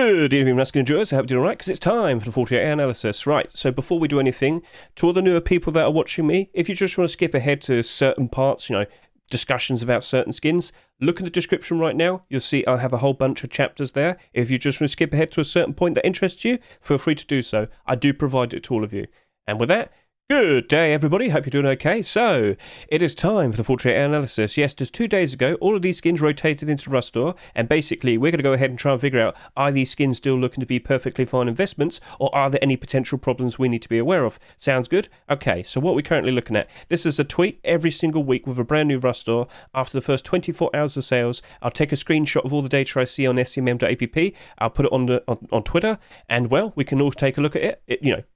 Good evening, Raskin enjoyers. I hope you're doing alright, because it's time for the 48-hour analysis. Right, so before we do anything, to all the newer people that are watching me, if you just want to skip ahead to certain parts, discussions about certain skins, look in the description right now. You'll see I'll have a whole bunch of chapters there. If you just want to skip ahead to a certain point that interests you, feel free to do so. I do provide it to all of you. And with that, good day, everybody. Hope you're doing okay. So, it is time for the 48-hour analysis. Yes, just 2 days ago, all of these skins rotated into Rust Store, and basically, we're going to go ahead and try and figure out, are these skins still looking to be perfectly fine investments, or are there any potential problems we need to be aware of? Sounds good? Okay, so what we're currently looking at, this is a tweet every single week with a brand new Rust Store. After the first 24 hours of sales, I'll take a screenshot of all the data I see on scmm.app, I'll put it on Twitter, and, well, we can all take a look at it,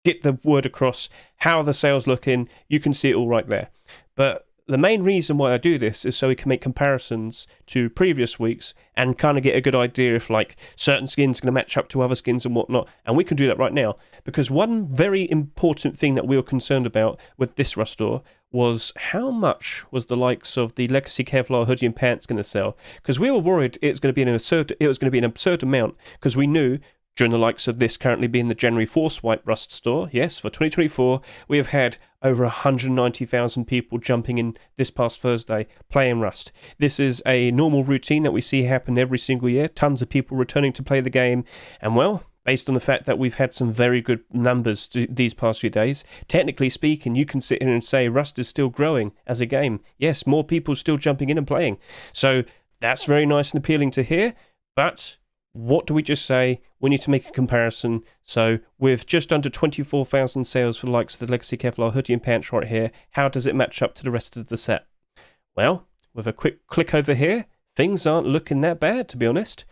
get the word across how the sales looking. You can see it all right there. But the main reason why I do this is so we can make comparisons to previous weeks and kind of get a good idea if certain skins are going to match up to other skins and whatnot. And we can do that right now, because one very important thing that we were concerned about with this Rust Store was how much was the likes of the Legacy Kevlar hoodie and pants going to sell, because we were worried it was going to be an absurd amount, because we knew during the likes of this currently being the January Force Wipe Rust Store, yes, for 2024, we have had over 190,000 people jumping in this past Thursday playing Rust. This is a normal routine that we see happen every single year. Tons of people returning to play the game. And, well, based on the fact that we've had some very good numbers these past few days, technically speaking, you can sit here and say Rust is still growing as a game. Yes, more people still jumping in and playing. So that's very nice and appealing to hear. But what do we just say? We need to make a comparison. So with just under 24,000 sales for the likes of the Legacy Kevlar hoodie and pants right here, how does it match up to the rest of the set? Well, with a quick click over here, things aren't looking that bad, to be honest.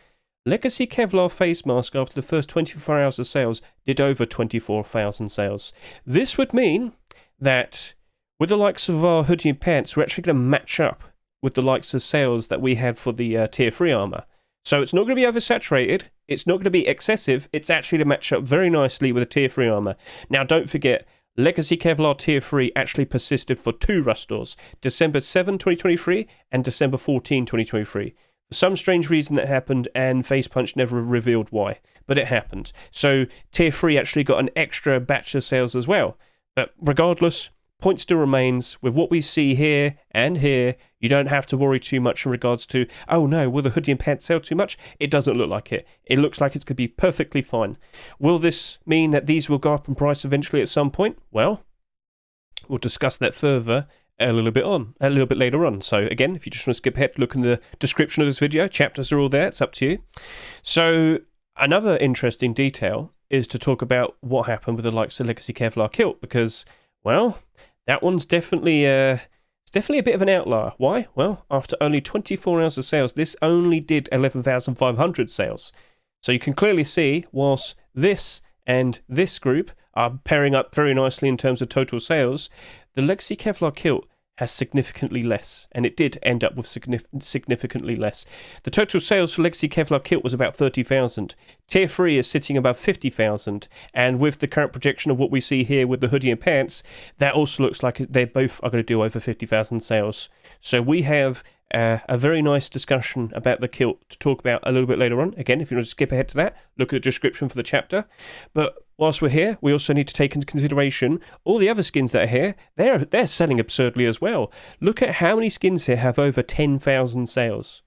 Legacy Kevlar face mask after the first 24 hours of sales did over 24,000 sales. This would mean that with the likes of our hoodie and pants, we're actually going to match up with the likes of sales that we had for the tier 3 armor. So it's not going to be oversaturated, it's not going to be excessive, it's actually to match up very nicely with a tier 3 armor. Now don't forget, Legacy Kevlar tier 3 actually persisted for 2 Rust Stores, December 7, 2023 and December 14, 2023. For some strange reason that happened, and Facepunch never revealed why, but it happened. So tier 3 actually got an extra batch of sales as well. But regardless, point still remains, with what we see here and here, you don't have to worry too much in regards to, oh no, will the hoodie and pants sell too much? It doesn't look like it. It looks like it's going to be perfectly fine. Will this mean that these will go up in price eventually at some point? Well, we'll discuss that further a little bit later on. So again, if you just want to skip ahead, look in the description of this video. Chapters are all there. It's up to you. So another interesting detail is to talk about what happened with the likes of Legacy Kevlar Kilt, because, well, that one's definitely a bit of an outlier. Why? Well, after only 24 hours of sales, this only did 11,500 sales. So you can clearly see, whilst this and this group are pairing up very nicely in terms of total sales, the Legacy Kevlar Kilt has significantly less, and it did end up with significantly less. The total sales for Legacy Kevlar Kilt was about 30,000. Tier 3 is sitting about 50,000, and with the current projection of what we see here with the hoodie and pants, that also looks like they both are going to do over 50,000 sales. So we have a very nice discussion about the kilt to talk about a little bit later on. Again, if you want to skip ahead to that, look at the description for the chapter. But whilst we're here, we also need to take into consideration all the other skins that are here. They're selling absurdly as well. Look at how many skins here have over 10,000 sales.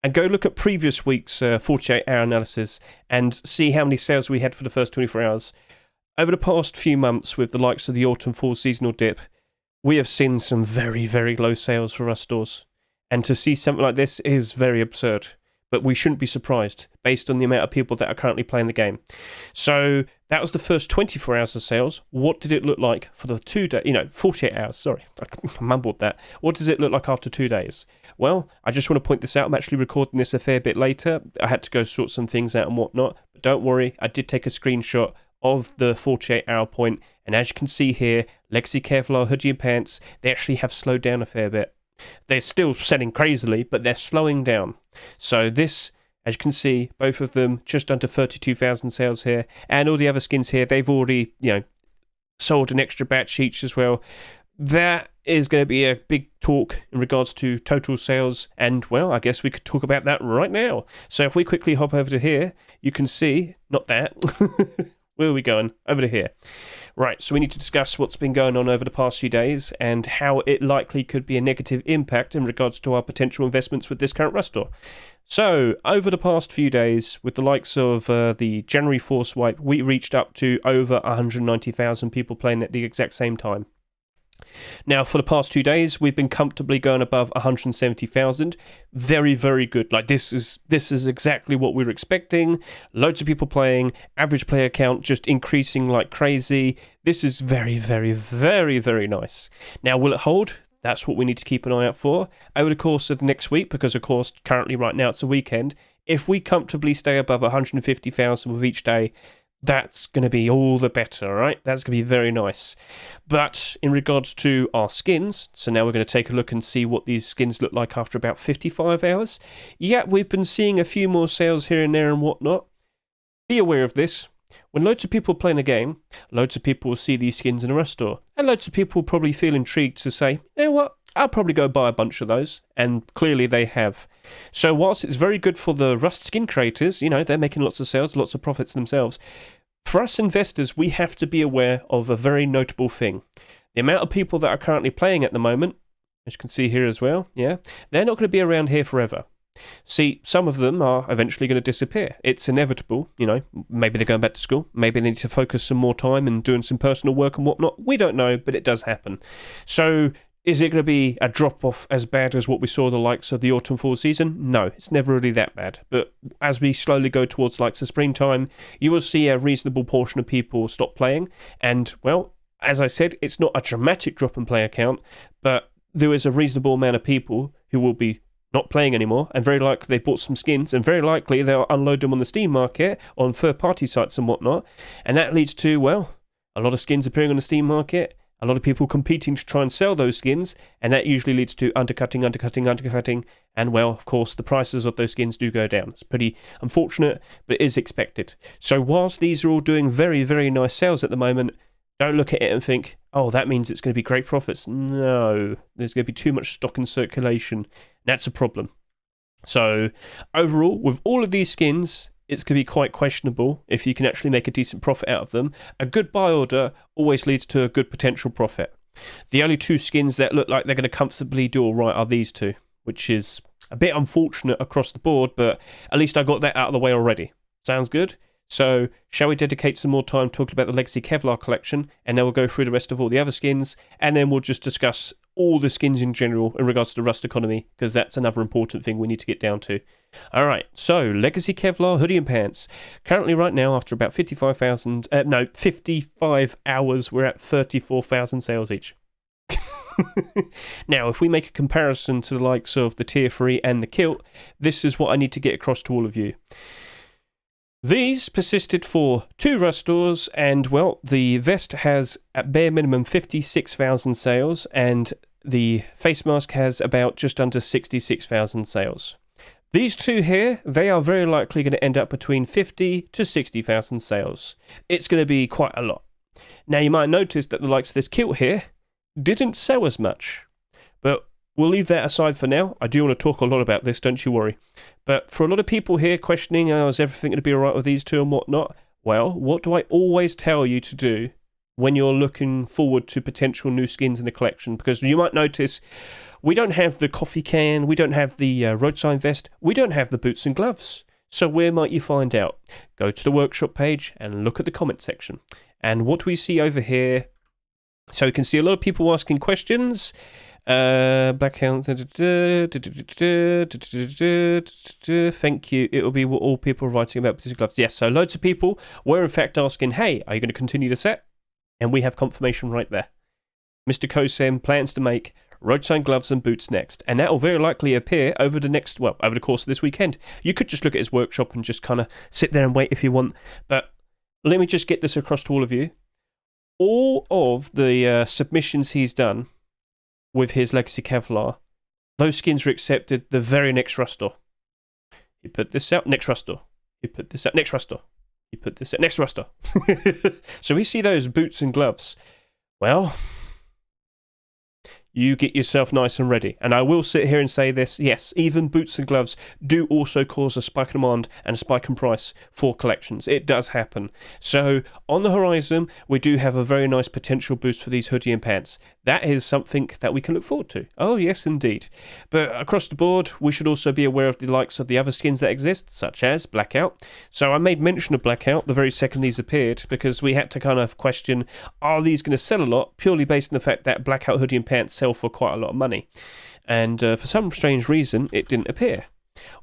And go look at previous week's 48-hour analysis and see how many sales we had for the first 24 hours. Over the past few months, with the likes of the autumn-fall seasonal dip, we have seen some very, very low sales for Rust Stores. And to see something like this is very absurd. But we shouldn't be surprised, based on the amount of people that are currently playing the game. So that was the first 24 hours of sales. What did it look like for the 2 days? 48 hours, sorry, I mumbled that. What does it look like after 2 days? Well, I just want to point this out. I'm actually recording this a fair bit later. I had to go sort some things out and whatnot. But don't worry, I did take a screenshot of the 48-hour point. And as you can see here, Legacy Kevlar hoodie and pants, they actually have slowed down a fair bit. They're still selling crazily, but they're slowing down. So this, as you can see, both of them just under 32,000 sales here, and all the other skins here, they've already, sold an extra batch each as well. That is going to be a big talk in regards to total sales, and well, I guess we could talk about that right now. So if we quickly hop over to here, you can see, not that, where are we going? Over to here. Right, so we need to discuss what's been going on over the past few days and how it likely could be a negative impact in regards to our potential investments with this current Rust store. So, over the past few days, with the likes of the January Force wipe, we reached up to over 190,000 people playing at the exact same time. Now, for the past 2 days, we've been comfortably going above 170,000. Very, very good. Like, this is exactly what we were expecting. Loads of people playing. Average player count just increasing like crazy. This is very, very, very, very nice. Now, will it hold? That's what we need to keep an eye out for over the course of next week, because, of course, currently right now it's a weekend. If we comfortably stay above 150,000 with each day, that's going to be all the better, right? That's going to be very nice. But in regards to our skins, so now we're going to take a look and see what these skins look like after about 55 hours. Yeah, we've been seeing a few more sales here and there and whatnot. Be aware of this. When loads of people are playing a game, loads of people will see these skins in a Rust store. And loads of people will probably feel intrigued to say, you know what, I'll probably go buy a bunch of those. And clearly they have. So whilst it's very good for the Rust skin creators, you know, they're making lots of sales, lots of profits themselves. For us investors, we have to be aware of a very notable thing. The amount of people that are currently playing at the moment, as you can see here as well, yeah, they're not going to be around here forever. See, some of them are eventually going to disappear. It's inevitable, you know. Maybe they're going back to school. Maybe they need to focus some more time and doing some personal work and whatnot. We don't know, but it does happen. So, is it going to be a drop-off as bad as what we saw the likes of the autumn-fall season? No, it's never really that bad. But as we slowly go towards likes of springtime, you will see a reasonable portion of people stop playing. And, well, as I said, it's not a dramatic drop in player count, but there is a reasonable amount of people who will be not playing anymore, and very likely they bought some skins, and very likely they'll unload them on the Steam market, on third-party sites and whatnot, and that leads to, well, a lot of skins appearing on the Steam market, a lot of people competing to try and sell those skins, and that usually leads to undercutting, and, well, of course, the prices of those skins do go down. It's pretty unfortunate, but it is expected. So whilst these are all doing very, very nice sales at the moment, don't look at it and think, oh, that means it's going to be great profits. No, there's going to be too much stock in circulation. That's a problem. So overall, with all of these skins, it's going to be quite questionable if you can actually make a decent profit out of them. A good buy order always leads to a good potential profit. The only two skins that look like they're going to comfortably do all right are these two, which is a bit unfortunate across the board, but at least I got that out of the way already. Sounds good? So, shall we dedicate some more time talking about the Legacy Kevlar collection, and then we'll go through the rest of all the other skins, and then we'll just discuss all the skins in general in regards to the Rust economy, because that's another important thing we need to get down to. Alright, so, Legacy Kevlar hoodie and pants. Currently, right now, after about 55 hours, we're at 34,000 sales each. Now, if we make a comparison to the likes of the Tier 3 and the Kilt, this is what I need to get across to all of you. These persisted for 2 Rust stores, and, well, the vest has at bare minimum 56,000 sales, and the face mask has about just under 66,000 sales. These two here, they are very likely going to end up between 50 to 60,000 sales. It's going to be quite a lot. Now, you might notice that the likes of this Kilt here didn't sell as much, but we'll leave that aside for now. I do want to talk a lot about this, don't you worry. But for a lot of people here questioning, is everything going to be alright with these two and whatnot? Well, what do I always tell you to do when you're looking forward to potential new skins in the collection? Because you might notice we don't have the coffee can, we don't have the road sign vest, we don't have the boots and gloves. So where might you find out? Go to the workshop page and look at the comment section. And what we see over here, so you can see a lot of people asking questions. Blackstone, thank you. It will be what all people are writing about particular gloves. Yes, so loads of people were in fact asking, hey, are you going to continue the set? And we have confirmation right there. Mr. Kosem plans to make road sign gloves and boots next, and that will very likely appear over the course of this weekend. You could just look at his workshop and just kind of sit there and wait if you want, but let me just get this across to all of you. All of the submissions he's done with his Legacy Kevlar, those skins were accepted the very next Rust store. You put this out, next Rust store. You put this out, next Rust store. You put this out, next Rust store. So we see those boots and gloves. Well, you get yourself nice and ready. And I will sit here and say this, yes, even boots and gloves do also cause a spike in demand and a spike in price for collections. It does happen. So on the horizon, we do have a very nice potential boost for these hoodie and pants. That is something that we can look forward to. Oh, yes, indeed. But across the board, we should also be aware of the likes of the other skins that exist, such as Blackout. So I made mention of Blackout the very second these appeared, because we had to kind of question, are these going to sell a lot, purely based on the fact that Blackout hoodie and pants sell for quite a lot of money. And for some strange reason, it didn't appear.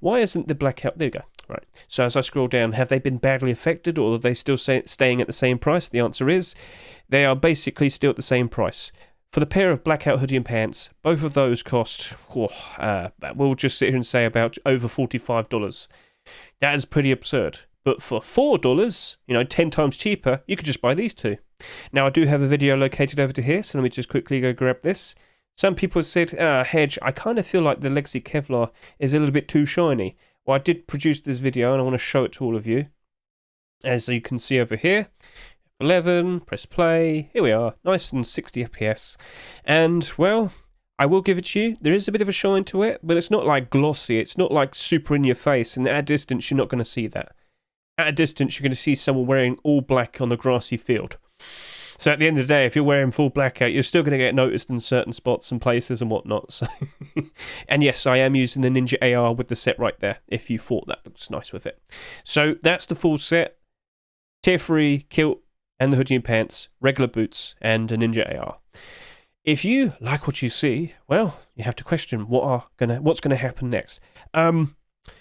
Why isn't the Blackout... There we go. Right. So as I scroll down, have they been badly affected, or are they still staying at the same price? The answer is, they are basically still at the same price. For the pair of Blackout hoodie and pants, both of those cost, we'll just sit here and say about over $45. That is pretty absurd. But for $4, 10 times cheaper, you could just buy these two. Now, I do have a video located over to here, so let me just quickly go grab this. Some people said, Hedge, I kind of feel like the Legacy Kevlar is a little bit too shiny. Well, I did produce this video, and I want to show it to all of you. As you can see over here, 11, press play, here we are, nice and 60 FPS. And, well, I will give it to you, there is a bit of a shine to it, but it's not like glossy, it's not like super in your face, and at a distance, you're not going to see that. At a distance, you're going to see someone wearing all black on a grassy field. So at the end of the day, if you're wearing full blackout, you're still going to get noticed in certain spots and places and whatnot. So, and yes, I am using the Ninja AR with the set right there, if you thought that looks nice with it. So that's the full set. Tier 3, kilt, and the hoodie and pants, regular boots, and a Ninja AR. If you like what you see, well, you have to question what's going to happen next.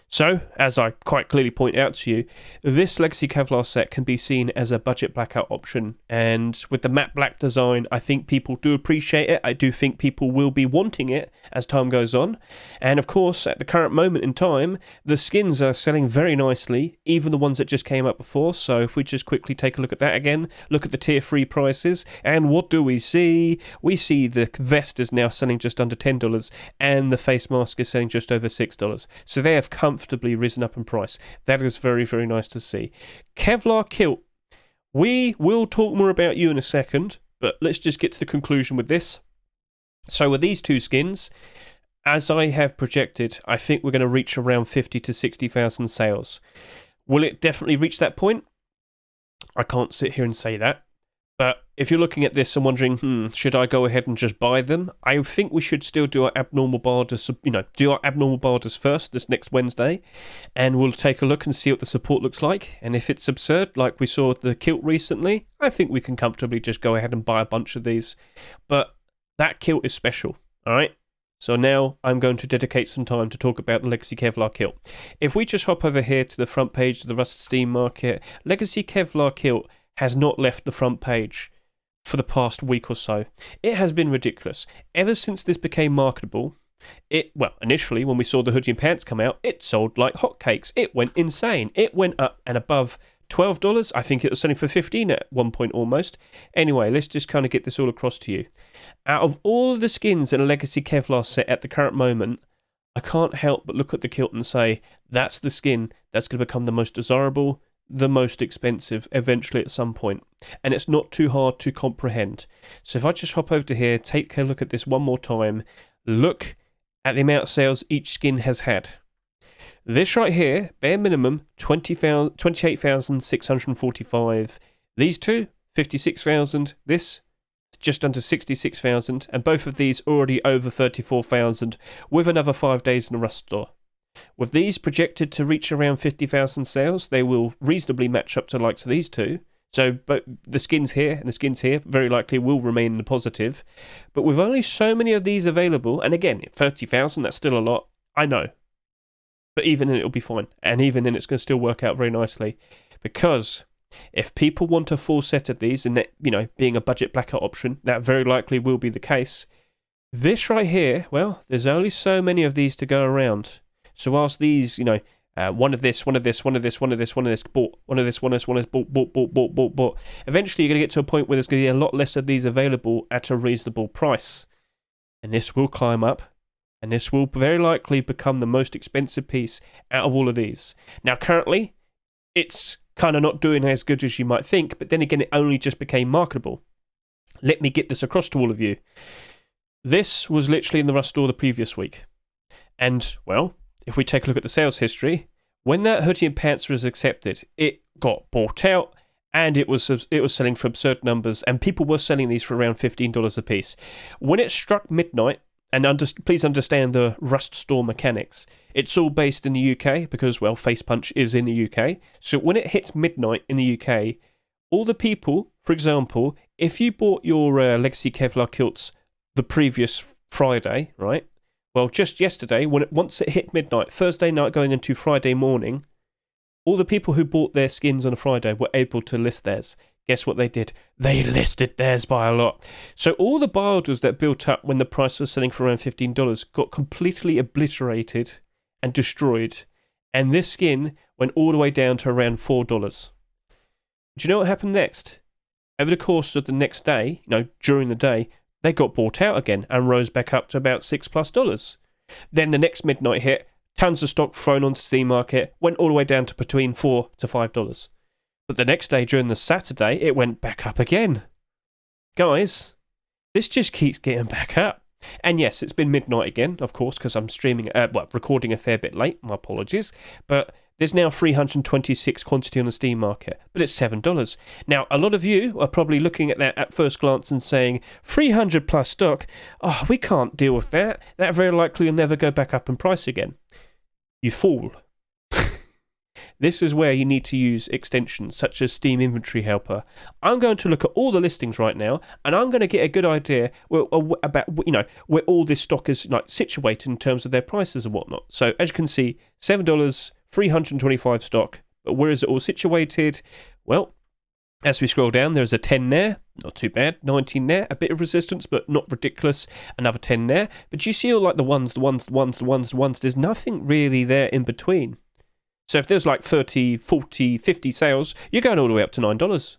So, as I quite clearly point out to you, this Legacy Kevlar set can be seen as a budget blackout option, and with the matte black design, I think people do appreciate it. I do think people will be wanting it as time goes on, and of course, at the current moment in time, the skins are selling very nicely, even the ones that just came up before. So if we just quickly take a look at that again, look at the tier 3 prices, and what do we see? We see the vest is now selling just under $10, and the face mask is selling just over $6. So they have comfortably risen up in price. That is very, very nice to see. Kevlar kilt. We will talk more about you in a second, but let's just get to the conclusion with this. So with these two skins, as I have projected, I think we're going to reach around 50 to 60,000 sales. Will it definitely reach that point? I can't sit here and say that. But if you're looking at this and wondering, should I go ahead and just buy them? I think we should still do our abnormal barders, first this next Wednesday, and we'll take a look and see what the support looks like. And if it's absurd, like we saw with the kilt recently, I think we can comfortably just go ahead and buy a bunch of these. But that kilt is special, all right? So now I'm going to dedicate some time to talk about the Legacy Kevlar kilt. If we just hop over here to the front page of the Rusted Steam Market, Legacy Kevlar kilt has not left the front page for the past week or so. It has been ridiculous. Ever since this became marketable, initially when we saw the hoodie and pants come out, it sold like hotcakes. It went insane. It went up and above $12. I think it was selling for $15 at one point almost. Anyway, let's just kind of get this all across to you. Out of all of the skins in a Legacy Kevlar set at the current moment, I can't help but look at the kilt and say, that's the skin that's going to become the most desirable, the most expensive eventually at some point, and it's not too hard to comprehend. So if I just hop over to here, take a look at this one more time, look at the amount of sales each skin has had. This right here, bare minimum 28,645. These two 56,000. This just under 66,000, and both of these already over 34,000 with another 5 days in the Rust store. With these projected to reach around 50,000 sales, they will reasonably match up to the likes of these two. So but the skins here and the skins here very likely will remain in the positive. But with only so many of these available, and again, 30,000, that's still a lot, I know. But even then it'll be fine. And even then it's going to still work out very nicely. Because if people want a full set of these, and that, being a budget blackout option, that very likely will be the case. This right here, well, there's only so many of these to go around. So whilst these, one of this, bought, eventually you're going to get to a point where there's going to be a lot less of these available at a reasonable price. And this will climb up, and this will very likely become the most expensive piece out of all of these. Now currently, it's kind of not doing as good as you might think, but then again, it only just became marketable. Let me get this across to all of you. This was literally in the Rust store the previous week. And, well, if we take a look at the sales history, when that hoodie and pants was accepted, it got bought out, and it was selling for absurd numbers, and people were selling these for around $15 a piece. When it struck midnight, and please understand the Rust store mechanics, it's all based in the UK because, well, Face Punch is in the UK. So when it hits midnight in the UK, all the people, for example, if you bought your Legacy Kevlar kilts the previous Friday, right? Well, just yesterday, once it hit midnight, Thursday night going into Friday morning, all the people who bought their skins on a Friday were able to list theirs. Guess what they did? They listed theirs by a lot. So all the buy orders that built up when the price was selling for around $15 got completely obliterated and destroyed. And this skin went all the way down to around $4. Do you know what happened next? Over the course of the next day, during the day, they got bought out again and rose back up to about $6+. Then the next midnight hit, tons of stock thrown onto the Steam market, went all the way down to between $4 to $5. But the next day, during the Saturday, it went back up again. Guys, this just keeps getting back up. And yes, it's been midnight again, of course, because I'm recording a fair bit late, my apologies. But there's now 326 quantity on the Steam market, but it's $7. Now, a lot of you are probably looking at that at first glance and saying, 300 plus stock, oh, we can't deal with that. That very likely will never go back up in price again. You fool. This is where you need to use extensions such as Steam Inventory Helper. I'm going to look at all the listings right now, and I'm going to get a good idea about where all this stock is situated in terms of their prices and whatnot. So as you can see, $7, 325 stock. But where is it all situated? Well, as we scroll down, there's a 10 there, not too bad. 19 there, a bit of resistance, but not ridiculous. Another 10 there. But you see all the ones. There's nothing really there in between. So if there's 30, 40, 50 sales, you're going all the way up to $9.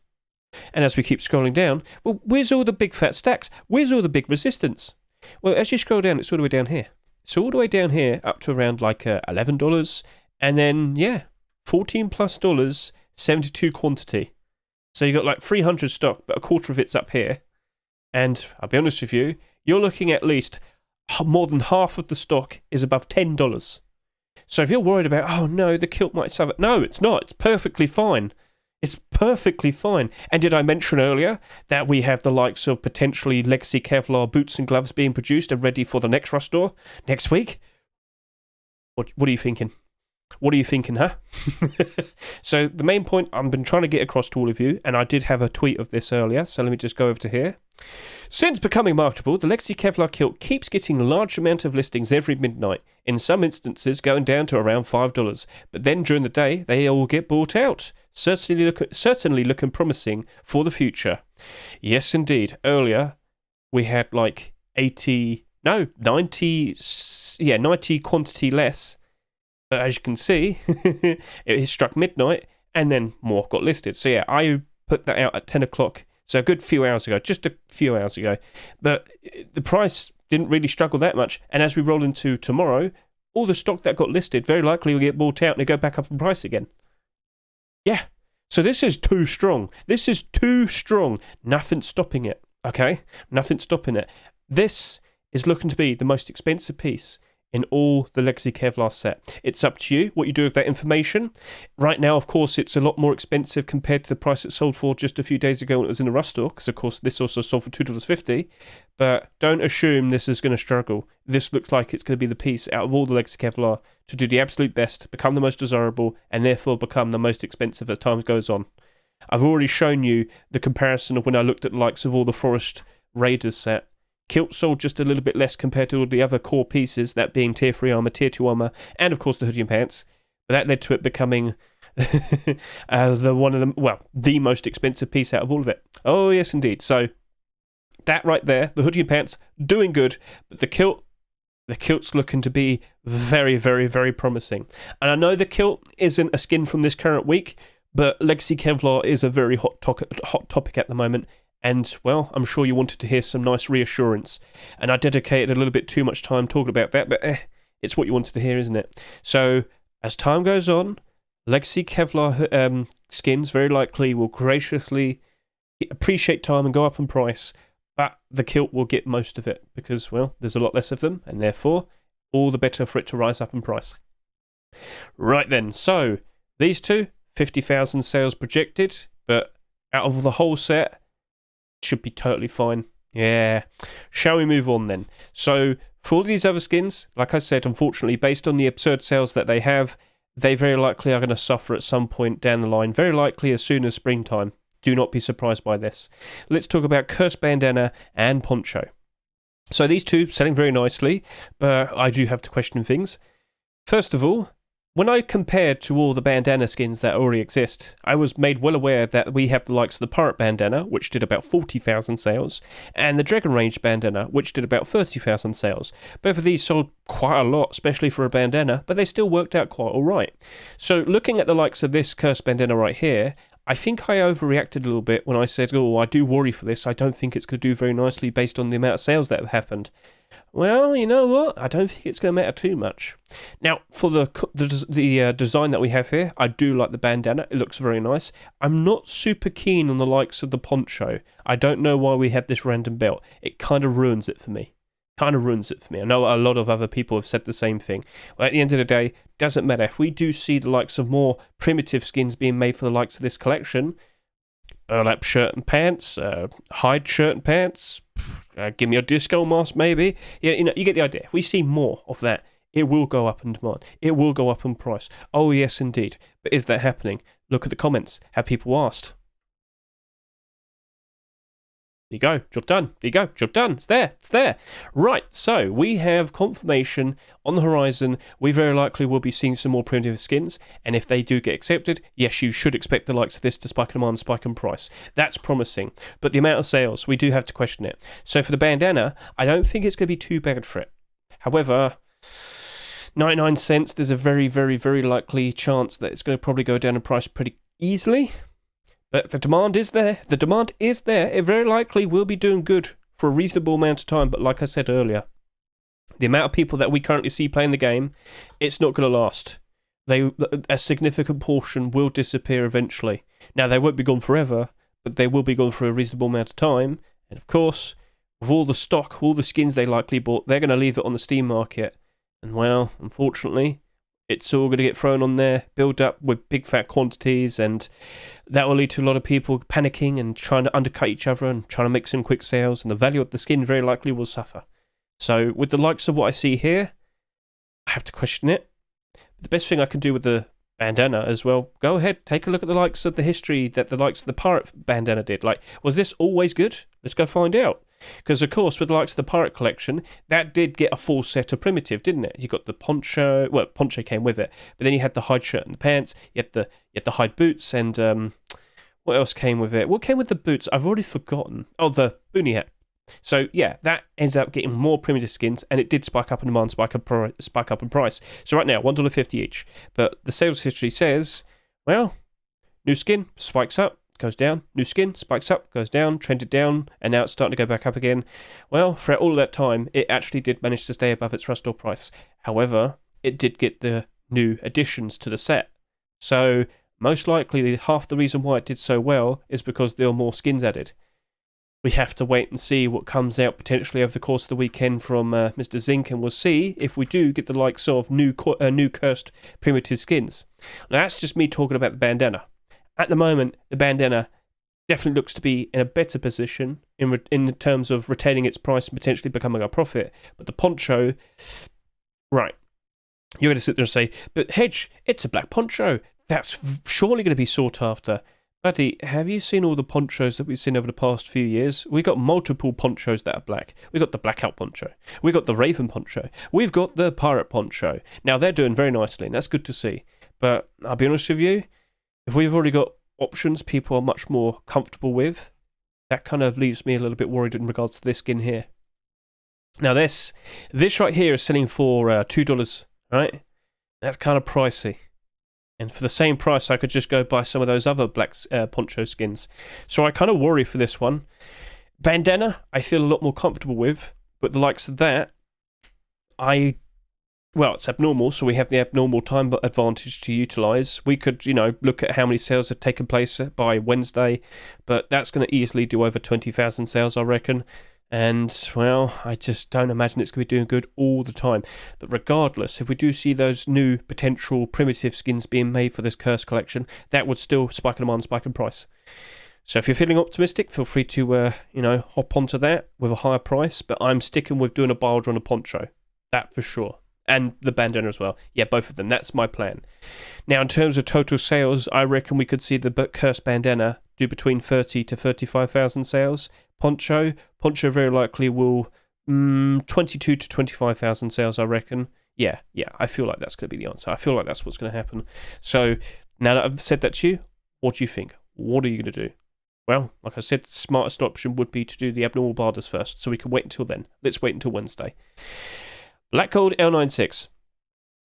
And as we keep scrolling down, well, where's all the big fat stacks? Where's all the big resistance? Well, as you scroll down, it's all the way down here. So all the way down here, up to around $11. And then, $14+, 72 quantity. So you got 300 stock, but a quarter of it's up here. And I'll be honest with you, you're looking at least more than half of the stock is above $10. So if you're worried about, oh no, the kilt might suffer. No, it's not. It's perfectly fine. It's perfectly fine. And did I mention earlier that we have the likes of potentially Legacy Kevlar boots and gloves being produced and ready for the next Rust store next week? What are you thinking? What are you thinking, huh? So the main point I've been trying to get across to all of you, and I did have a tweet of this earlier, so let me just go over to here. Since becoming marketable, the Legacy Kevlar kilt keeps getting a large amount of listings every midnight, in some instances going down to around $5. But then during the day, they all get bought out. Certainly looking promising for the future. Yes, indeed. Earlier, we had 90 quantity less. But as you can see, it struck midnight and then more got listed. So yeah, I put that out at 10 o'clock. So a good few hours ago, just a few hours ago. But the price didn't really struggle that much. And as we roll into tomorrow, all the stock that got listed very likely will get bought out and go back up in price again. Yeah. So this is too strong. This is too strong. Nothing's stopping it. Okay? Nothing's stopping it. This is looking to be the most expensive piece in all the Legacy Kevlar set. It's up to you what you do with that information. Right now, of course, it's a lot more expensive compared to the price it sold for just a few days ago when it was in the Rust store, because, of course, this also sold for $2.50. But don't assume this is going to struggle. This looks like it's going to be the piece out of all the Legacy Kevlar to do the absolute best, become the most desirable, and therefore become the most expensive as time goes on. I've already shown you the comparison of when I looked at the likes of all the Forest Raiders set. Kilt sold just a little bit less compared to all the other core pieces, that being tier 3 armor, tier 2 armor, and of course the hoodie and pants. But that led to it becoming the most expensive piece out of all of it. Oh yes, indeed. So that right there, the hoodie and pants, doing good, but the kilt's looking to be very, very, very promising. And I know the kilt isn't a skin from this current week, but Legacy Kevlar is a very hot topic at the moment. And, well, I'm sure you wanted to hear some nice reassurance. And I dedicated a little bit too much time talking about that, but it's what you wanted to hear, isn't it? So, as time goes on, Legacy Kevlar skins very likely will graciously appreciate time and go up in price. but the kilt will get most of it because, well, there's a lot less of them, and therefore, all the better for it to rise up in price. Right then, so these two, 50,000 sales projected, but out of the whole set, should be totally fine. Yeah. Shall we move on then? So, for all these other skins, like I said, unfortunately, based on the absurd sales that they have, they very likely are going to suffer at some point down the line, very likely as soon as springtime. Do not be surprised by this. Let's talk about Cursed Bandana and Poncho. So these two selling very nicely, but I do have to question things. First of all, when I compared to all the bandana skins that already exist, I was made well aware that we have the likes of the Pirate Bandana, which did about 40,000 sales, and the Dragon Range Bandana, which did about 30,000 sales. Both of these sold quite a lot, especially for a bandana, but they still worked out quite alright. So looking at the likes of this Cursed Bandana right here, I think I overreacted a little bit when I said, oh, I do worry for this. I don't think it's going to do very nicely based on the amount of sales that have happened. Well, you know what? I don't think it's going to matter too much. Now, for the design that we have here, I do like the bandana. It looks very nice. I'm not super keen on the likes of the poncho. I don't know why we have this random belt. It kind of ruins it for me. I know a lot of other people have said the same thing. Well, at the end of the day, doesn't matter. If we do see the likes of more primitive skins being made for the likes of this collection, burlap shirt and pants, hide shirt and pants, give me a disco mask maybe. Yeah, you get the idea. If we see more of that, it will go up in demand. It will go up in price. Oh yes, indeed. But is that happening? Look at the comments. Have people asked? There you go, job done. There you go, job done. It's there. Right, so we have confirmation on the horizon. We very likely will be seeing some more primitive skins, and if they do get accepted, yes, you should expect the likes of this to spike in demand, spike in price. That's promising. But the amount of sales, we do have to question it. So for the bandana, I don't think it's going to be too bad for it. However, 99 cents, there's a very, very, very likely chance that it's going to probably go down in price pretty easily. But the demand is there. It very likely will be doing good for a reasonable amount of time. But like I said earlier, the amount of people that we currently see playing the game, it's not going to last. A significant portion will disappear eventually. Now, they won't be gone forever, but they will be gone for a reasonable amount of time. And of course, with all the stock, all the skins they likely bought, they're going to leave it on the Steam market. And well, unfortunately, it's all going to get thrown on there, build up with big fat quantities, and that will lead to a lot of people panicking and trying to undercut each other and trying to make some quick sales, and the value of the skin very likely will suffer. So with the likes of what I see here, I have to question it. But the best thing I can do with the bandana as well, go ahead, take a look at the likes of the history that the likes of the Pirate Bandana did. Like, was this always good? Let's go find out. Because, of course, with the likes of the Pirate Collection, that did get a full set of primitive, didn't it? You got the poncho, well, poncho came with it, but then you had the hide shirt and the pants, you had the hide boots, and what else came with it? What came with the boots? I've already forgotten. Oh, the boonie hat. So, yeah, that ended up getting more primitive skins, and it did spike up in demand, spike up in price. So right now, $1.50 each. But the sales history says, well, new skin, spikes up, goes down, new skin, spikes up, goes down, trended down, and now it's starting to go back up again. Well, throughout all of that time, it actually did manage to stay above its restore price. However, it did get the new additions to the set. So, most likely, half the reason why it did so well is because there were more skins added. We have to wait and see what comes out potentially over the course of the weekend from Mr. Zink, and we'll see if we do get the likes of new cursed primitive skins. Now, that's just me talking about the bandana. At the moment, the bandana definitely looks to be in a better position in terms of retaining its price and potentially becoming a profit. But the poncho, right, you're going to sit there and say, but Hedge, it's a black poncho. That's surely going to be sought after. Buddy, have you seen all the ponchos that we've seen over the past few years? We got multiple ponchos that are black. We got the blackout poncho. We got the raven poncho. We've got the pirate poncho. Now, they're doing very nicely, and that's good to see. But I'll be honest with you, if we've already got options people are much more comfortable with, that kind of leaves me a little bit worried in regards to this skin here. Now this right here is selling for $2, right? That's kind of pricey. And for the same price, I could just go buy some of those other black poncho skins. So I kind of worry for this one. Bandana, I feel a lot more comfortable with, but the likes of that, I well, it's abnormal, so we have the abnormal time advantage to utilize. We could, look at how many sales have taken place by Wednesday, but that's going to easily do over 20,000 sales, I reckon. And, well, I just don't imagine it's going to be doing good all the time. But regardless, if we do see those new potential primitive skins being made for this Curse collection, that would still spike in demand, spike in price. So if you're feeling optimistic, feel free to, hop onto that with a higher price. But I'm sticking with doing a buy order on a Poncho. That for sure. And the bandana as well. Yeah, both of them. That's my plan. Now, in terms of total sales, I reckon we could see the Curse bandana do between 30 to 35,000 sales. Poncho very likely will 22 to 25,000 sales, I reckon. Yeah, I feel like that's going to be the answer. I feel like that's what's going to happen. So, now that I've said that to you, what do you think? What are you going to do? Well, like I said, the smartest option would be to do the abnormal barders first, so we can wait until then. Let's wait until Wednesday. Black Gold L96.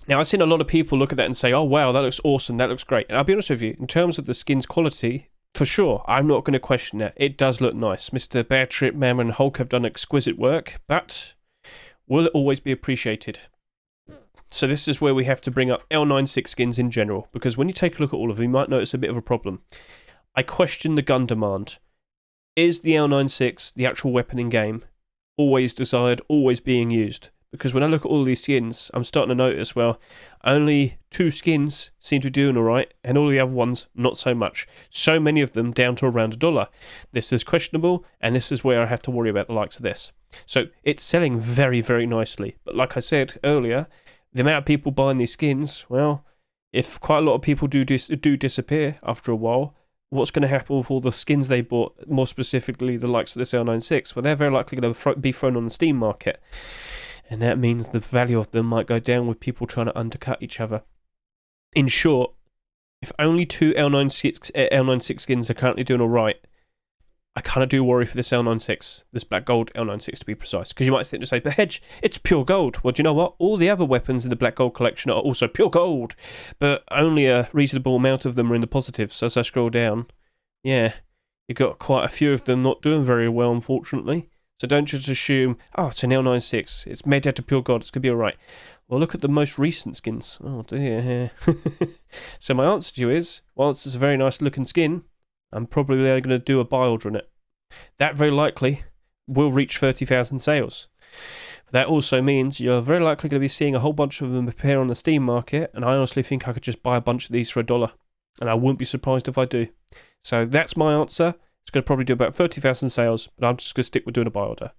Now, I've seen a lot of people look at that and say, oh, wow, that looks awesome, that looks great. And I'll be honest with you, in terms of the skin's quality, for sure, I'm not going to question that. It does look nice. Mr. Bear Trip, Mam, and Hulk have done exquisite work, but will it always be appreciated? So this is where we have to bring up L96 skins in general, because when you take a look at all of them, you might notice a bit of a problem. I question the gun demand. Is the L96, the actual weapon in game, always desired, always being used? Because when I look at all these skins, I'm starting to notice, well, only 2 skins seem to be doing alright, and all the other ones, not so much. So many of them down to around $1. This is questionable, and this is where I have to worry about the likes of this. So it's selling very, very nicely. But like I said earlier, the amount of people buying these skins, well, if quite a lot of people do disappear after a while, what's going to happen with all the skins they bought, more specifically the likes of this L96? Well, they're very likely going to be thrown on the Steam market. And that means the value of them might go down with people trying to undercut each other. In short, if only 2 L96 skins are currently doing alright, I kind of do worry for this L96, this Black Gold L96 to be precise. Because you might sit and say, but Hedge, it's pure gold. Well, do you know what? All the other weapons in the Black Gold collection are also pure gold. But only a reasonable amount of them are in the positives. As I scroll down, yeah, you've got quite a few of them not doing very well, unfortunately. So don't just assume, oh, it's an L96, it's made out of pure gold, it's going to be alright. Well, look at the most recent skins. Oh, dear. So my answer to you is, whilst it's a very nice looking skin, I'm probably going to do a buy order on it. That very likely will reach 30,000 sales. But that also means you're very likely going to be seeing a whole bunch of them appear on the Steam market, and I honestly think I could just buy a bunch of these for $1. And I wouldn't be surprised if I do. So that's my answer. It's going to probably do about 30,000 sales, but I'm just going to stick with doing a buy order.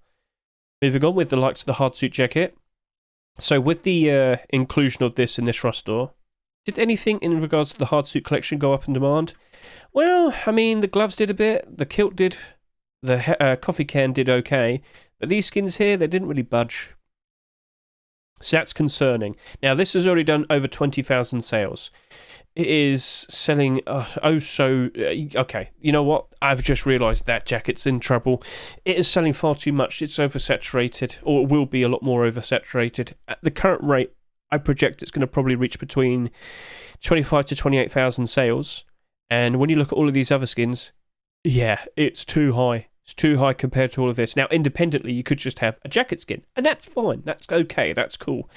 Moving on with the likes of the Hardsuit Jacket. So with the inclusion of this in this Rush store, did anything in regards to the Hardsuit collection go up in demand? Well, I mean, the gloves did a bit, the kilt did, the coffee can did okay, but these skins here, they didn't really budge. So that's concerning. Now, this has already done over 20,000 sales. It is selling okay, you know what? I've just realised that jacket's in trouble. It is selling far too much. It's oversaturated, or it will be a lot more oversaturated. At the current rate, I project it's going to probably reach between 25 to 28,000 sales. And when you look at all of these other skins, yeah, it's too high. It's too high compared to all of this. Now, independently, you could just have a jacket skin, and that's fine. That's okay. That's cool.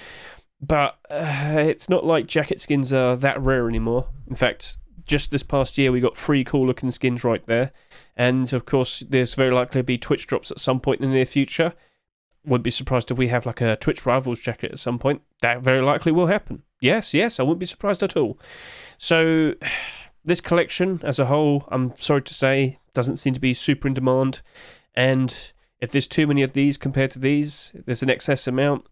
But it's not like jacket skins are that rare anymore. In fact, just this past year, we got 3 cool-looking skins right there. And, of course, there's very likely to be Twitch drops at some point in the near future. Wouldn't be surprised if we have like a Twitch Rivals jacket at some point. That very likely will happen. Yes, I wouldn't be surprised at all. So, this collection as a whole, I'm sorry to say, doesn't seem to be super in demand. And if there's too many of these compared to these, there's an excess amount.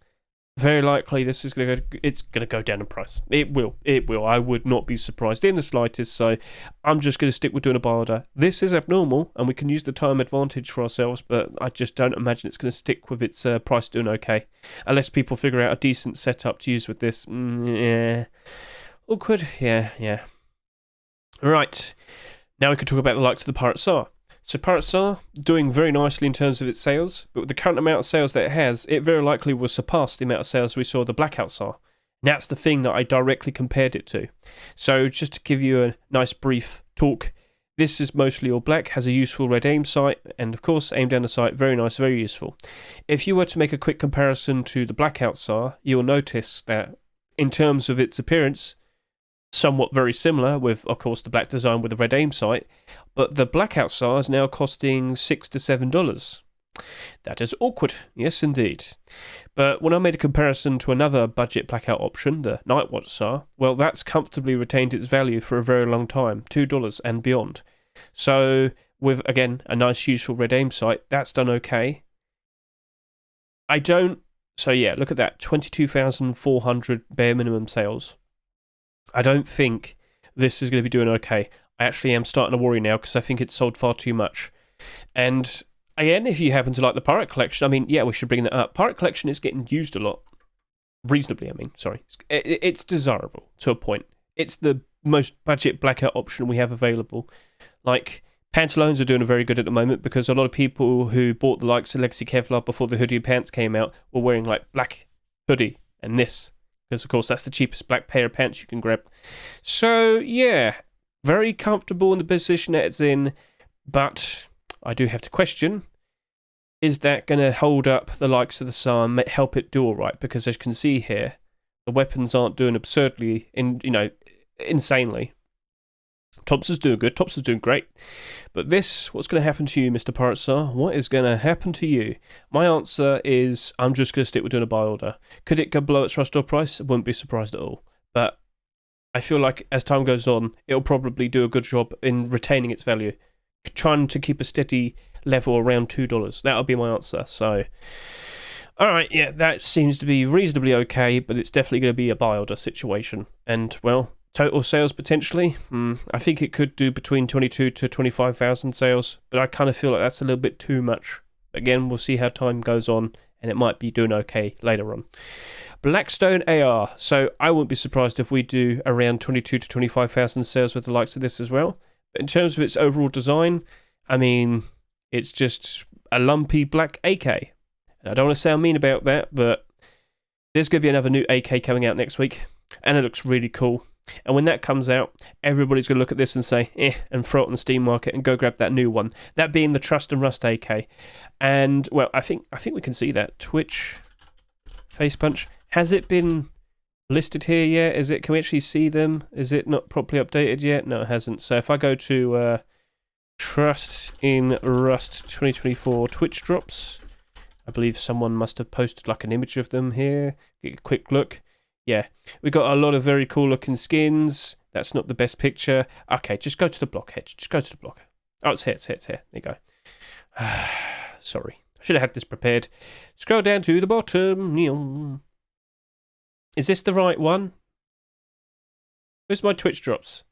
Very likely this is going to go down in price. It will. I would not be surprised in the slightest. So I'm just going to stick with doing a buy order. This is abnormal, and we can use the time advantage for ourselves, but I just don't imagine it's going to stick with its price doing okay. Unless people figure out a decent setup to use with this. Yeah. Awkward. Yeah. Right. Now we can talk about the likes of the Pirate SAR. So Pirate SAR doing very nicely in terms of its sales, but with the current amount of sales that it has, it very likely will surpass the amount of sales we saw the Blackout SAR. And that's the thing that I directly compared it to. So just to give you a nice brief talk, This is mostly all black, has a useful red aim sight, and of course aim down the sight, very nice, very useful. If you were to make a quick comparison to the Blackout SAR, you'll notice that in terms of its appearance, somewhat very similar, with of course the black design with the red aim sight, but the Blackout SAR is now costing $6 to $7. That is awkward, yes indeed. But when I made a comparison to another budget blackout option, the Nightwatch SAR, well, that's comfortably retained its value for a very long time, $2 and beyond. So, with, again, a nice useful red aim sight, that's done okay. So yeah, look at that, 22,400 bare minimum sales. I don't think this is going to be doing okay. I actually am starting to worry now because I think it's sold far too much. And again, if you happen to like the Pirate Collection, I mean, yeah, we should bring that up. Pirate Collection is getting used a lot. Reasonably, I mean, sorry. It's desirable to a point. It's the most budget blackout option we have available. Like, pantaloons are doing very good at the moment because a lot of people who bought the likes of Legacy Kevlar before the hoodie pants came out were wearing, like, black hoodie and this. Because, of course, that's the cheapest black pair of pants you can grab. So, yeah, very comfortable in the position that it's in, but I do have to question, is that going to hold up the likes of the SAR and help it do all right? Because as you can see here, the weapons aren't doing absurdly, insanely. Thompson's doing good, Thompson's doing great. But this, what's going to happen to you, Mr. Pirate SAR? What is going to happen to you? My answer is, I'm just going to stick with doing a buy order. Could it go below its rust-store price? I wouldn't be surprised at all. But I feel like as time goes on, it'll probably do a good job in retaining its value. Trying to keep a steady level around $2. That'll be my answer. So, alright, yeah, that seems to be reasonably okay, but it's definitely going to be a buy order situation. And, well, total sales potentially, I think it could do between 22 to 25,000 sales, but I kind of feel like that's a little bit too much. Again, we'll see how time goes on, and it might be doing okay later on. Blackstone AR. So I wouldn't be surprised if we do around 22 to 25,000 sales with the likes of this as well. But in terms of its overall design, I mean, it's just a lumpy black AK. And I don't want to sound mean about that, but there's going to be another new AK coming out next week, and it looks really cool. And when that comes out, everybody's going to look at this and say, and throw it on the Steam market and go grab that new one. That being the Trust and Rust AK. And, well, I think we can see that. Twitch, Face Punch. Has it been listed here yet? Is it? Can we actually see them? Is it not properly updated yet? No, it hasn't. So if I go to Trust in Rust 2024 Twitch drops, I believe someone must have posted like an image of them here. Get a quick look. Yeah, we got a lot of very cool looking skins. That's not the best picture. Okay, just go to the block, Hedge. Just go to the block. Oh, it's here. There you go. Sorry. I should have had this prepared. Scroll down to the bottom. Is this the right one? Where's my Twitch drops?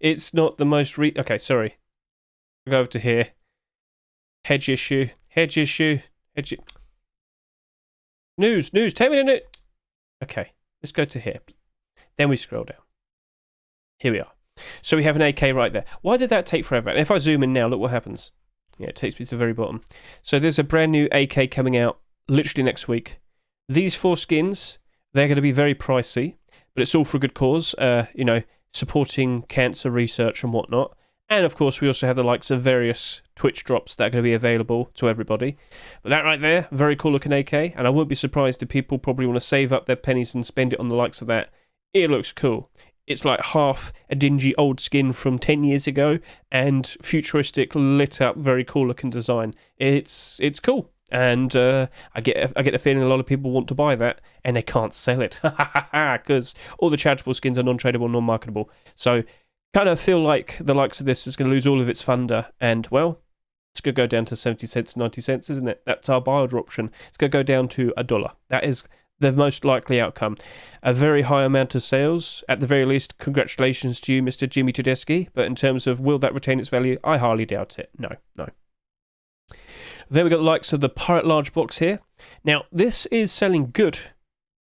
It's not the most okay, sorry. I'll go over to here. Hedge issue. News, tell me the news. Okay, let's go to here. Then we scroll down. Here we are. So we have an AK right there. Why did that take forever? And if I zoom in now, look what happens. Yeah, it takes me to the very bottom. So there's a brand new AK coming out literally next week. These 4 skins, they're going to be very pricey, but it's all for a good cause, supporting cancer research and whatnot. And of course, we also have the likes of various Twitch drops that are going to be available to everybody. But that right there, very cool looking AK. And I wouldn't be surprised if people probably want to save up their pennies and spend it on the likes of that. It looks cool. It's like half a dingy old skin from 10 years ago and futuristic, lit up, very cool looking design. It's cool. And I get the feeling a lot of people want to buy that and they can't sell it. Because all the charitable skins are non-tradable, non-marketable. So kind of feel like the likes of this is going to lose all of its thunder, and well, it's going to go down to 70 cents, 90 cents, isn't it? That's our buy order option. It's going to go down to $1. That is the most likely outcome. A very high amount of sales. At the very least, congratulations to you, Mr. Jimmy Tedeschi. But in terms of will that retain its value, I highly doubt it. No. Then we got the likes of the Pirate Large Box here. Now, this is selling good,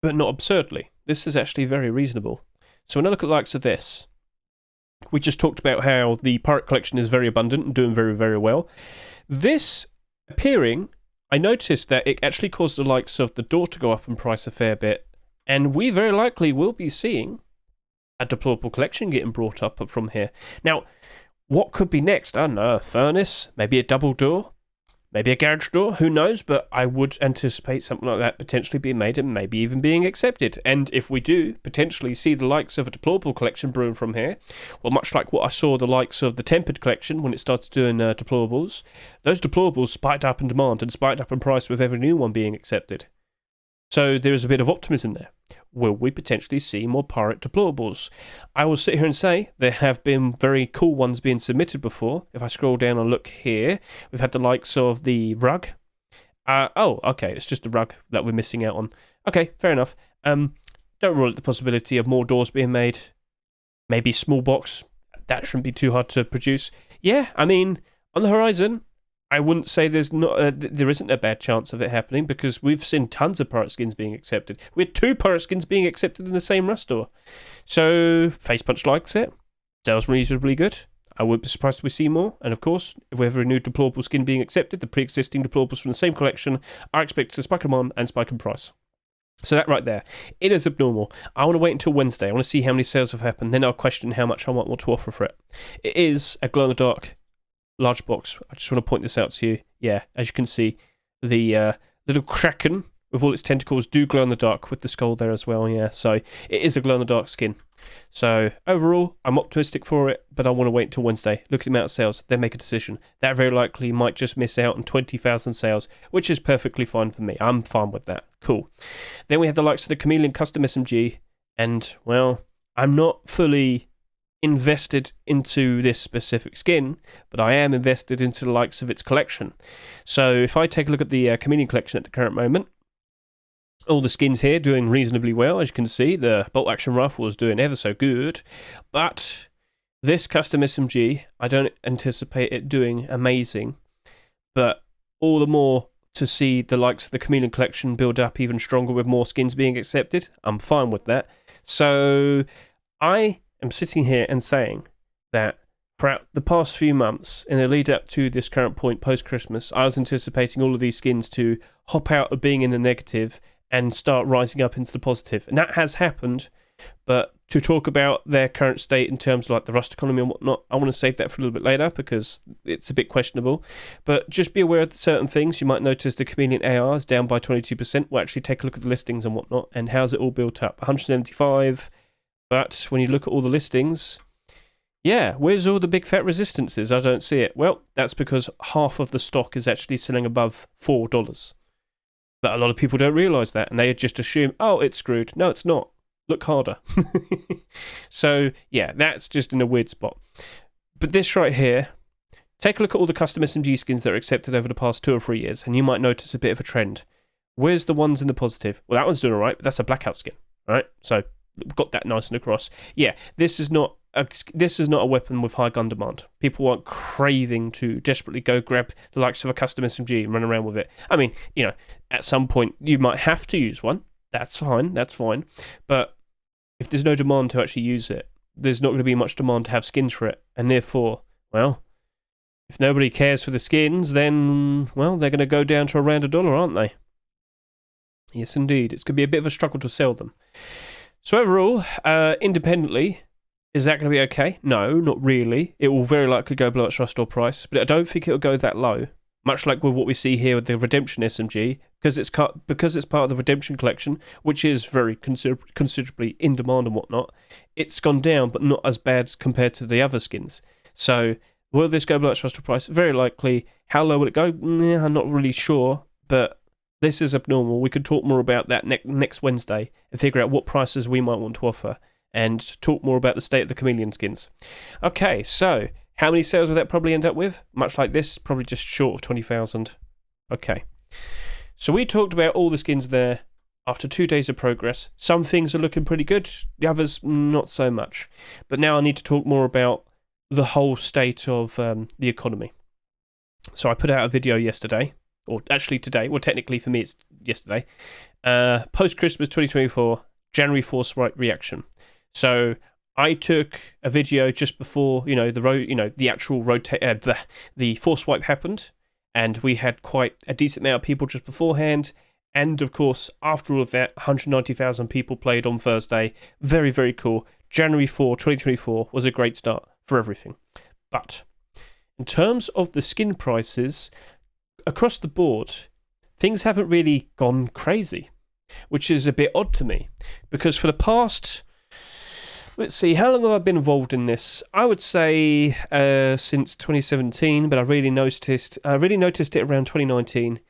but not absurdly. This is actually very reasonable. So when I look at the likes of this, we just talked about how the Pirate Collection is very abundant and doing very, very well. This appearing, I noticed that it actually caused the likes of the door to go up in price a fair bit, and we very likely will be seeing a deplorable collection getting brought up from here. Now, what could be next? I don't know, a furnace, maybe a double door, maybe a garage door, who knows? But I would anticipate something like that potentially being made and maybe even being accepted. And if we do potentially see the likes of a deplorable collection brewing from here, well, much like what I saw the likes of the tempered collection when it started doing deplorables, those deplorables spiked up in demand and spiked up in price with every new one being accepted. So there is a bit of optimism there. Will we potentially see more pirate deplorables? I will sit here and say there have been very cool ones being submitted before. If I scroll down and look here, we've had the likes of the rug. Oh, okay, it's just the rug that we're missing out on. Okay, fair enough. Don't rule out the possibility of more doors being made. Maybe small box. That shouldn't be too hard to produce. Yeah, I mean, on the horizon, I wouldn't say there isn't a bad chance of it happening, because we've seen tons of pirate skins being accepted. We had 2 pirate skins being accepted in the same rust store. So, Facepunch likes it. Sells reasonably good. I wouldn't be surprised if we see more. And of course, if we have a new deplorable skin being accepted, the pre-existing deplorables from the same collection are expected to spike them on and spike in price. So that right there, it is abnormal. I want to wait until Wednesday. I want to see how many sales have happened. Then I'll question how much I might want to offer for it. It is a glow-in-the-dark large box. I just want to point this out to you. Yeah, as you can see, the little kraken with all its tentacles do glow in the dark with the skull there as well. Yeah, so it is a glow in the dark skin. So overall, I'm optimistic for it, but I want to wait until Wednesday. Look at the amount of sales, then make a decision. That very likely might just miss out on 20,000 sales, which is perfectly fine for me. I'm fine with that. Cool. Then we have the likes of the Chameleon Custom SMG, and well, I'm not fully invested into this specific skin, but I am invested into the likes of its collection. So if I take a look at the Chameleon collection at the current moment, all the skins here doing reasonably well. As you can see, the bolt action rifle is doing ever so good, but this custom SMG, I don't anticipate it doing amazing, but all the more to see the likes of the Chameleon collection build up even stronger with more skins being accepted. I'm fine with that. So I am sitting here and saying that throughout the past few months, in the lead up to this current point post-Christmas, I was anticipating all of these skins to hop out of being in the negative and start rising up into the positive. And that has happened, but to talk about their current state in terms of like the rust economy and whatnot, I want to save that for a little bit later because it's a bit questionable. But just be aware of certain things. You might notice the Chameleon AR is down by 22%. We'll actually take a look at the listings and whatnot and how's it all built up. 175, but when you look at all the listings, yeah, where's all the big fat resistances? I don't see it. Well, that's because half of the stock is actually selling above $4. But a lot of people don't realise that, and they just assume, oh, it's screwed. No, it's not. Look harder. So, yeah, that's just in a weird spot. But this right here, take a look at all the custom SMG skins that are accepted over the past 2 or 3 years, and you might notice a bit of a trend. Where's the ones in the positive? Well, that one's doing all right, but that's a blackout skin, right? So, we've got that nice and across. Yeah, this is not a weapon with high gun demand. People aren't craving to desperately go grab the likes of a custom SMG and run around with it. I mean, you know, at some point you might have to use one. That's fine. But if there's no demand to actually use it, there's not going to be much demand to have skins for it. And therefore, well, if nobody cares for the skins, then, well, they're going to go down to around $1, aren't they? Yes, indeed. It's going to be a bit of a struggle to sell them. So overall, independently, is that going to be okay? No, not really. It will very likely go below its rust store price, but I don't think it'll go that low. Much like with what we see here with the Redemption SMG, because it's part of the Redemption collection, which is very considerably in demand and whatnot, it's gone down, but not as bad compared to the other skins. So, will this go below its rust store price? Very likely. How low will it go? I'm not really sure, but this is abnormal. We could talk more about that next Wednesday and figure out what prices we might want to offer, and talk more about the state of the Chameleon skins. Okay, so how many sales will that probably end up with? Much like this, probably just short of 20,000. Okay. So we talked about all the skins there after 2 days of progress. Some things are looking pretty good, the others not so much. But now I need to talk more about the whole state of the economy. So I put out a video yesterday, or actually today, well technically for me it's yesterday, post-Christmas 2024, January Force Reaction. So I took a video just before, the actual the force wipe happened, and we had quite a decent amount of people just beforehand. And of course, after all of that, 190,000 people played on Thursday. Very, very cool. January 4, 2024 was a great start for everything. But in terms of the skin prices, across the board, things haven't really gone crazy, which is a bit odd to me. Because for the past, let's see, how long have I been involved in this? I would say since 2017, but I really noticed it around 2019.